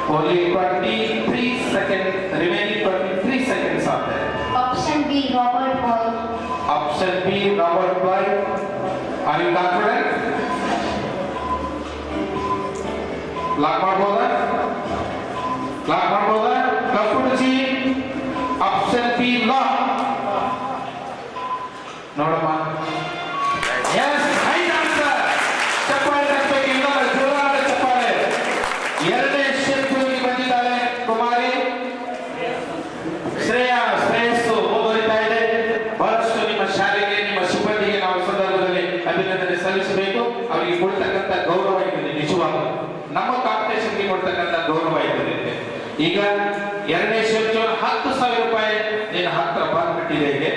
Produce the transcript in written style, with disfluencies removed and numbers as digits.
Only 23 seconds, remaining 23 seconds are there. Option B, Robert Boyle. Option B, Robert Boyle. Are you confident? Lock ಮಾಡ್ಬೋದಾ? Lock ಮಾಡ್ಬೋದಾ? ಕಪ್ಪುಡುಚಿ. Option B, lock. ನೋಡಮ್ಮ. Yes, right answer. ಚಪ್ಪಾಳೆ ತಟ್ಟಬೇಕು, ಇನ್ನೊಂದು ಜೋರಾದ ಚಪ್ಪಾಳೆ. ಎರಡನೇ ಕ್ಷೇತ್ರದಲ್ಲಿ ಬಂದಿದ್ದಾರೆ ಕುಮಾರಿ ಶ್ರೇಯಸ್ಸು ಮುಂದುವರಿತಾ ಇದೆ. ಬಹಳಷ್ಟು ನಿಮ್ಮ ಶಾಲೆಗೆ, ನಿಮ್ಮ ಸಿಬ್ಬಂದಿಗೆ ನಾವು ಸಂದರ್ಭದಲ್ಲಿ ಅಭಿನಂದನೆ ಸಲ್ಲಿಸಬೇಕು. ಅವರಿಗೆ ಕೊಡ್ತಕ್ಕಂಥ ಗೌರವ ಇದೆ, ನಿಜವಾಗ್ಲೂ ನಮ್ಮ ಕಾಂಪಿಟೇಷನ್ಗೆ ಕೊಡ್ತಕ್ಕಂಥ ಗೌರವ ಇದೆ. ಈಗ ಎರಡನೇ ಕ್ಷೇತ್ರ 10,000 ರೂಪಾಯಿ ನಿನ್ನ ಹತ್ರ ಬಂದ್ಬಿಟ್ಟಿದೆ.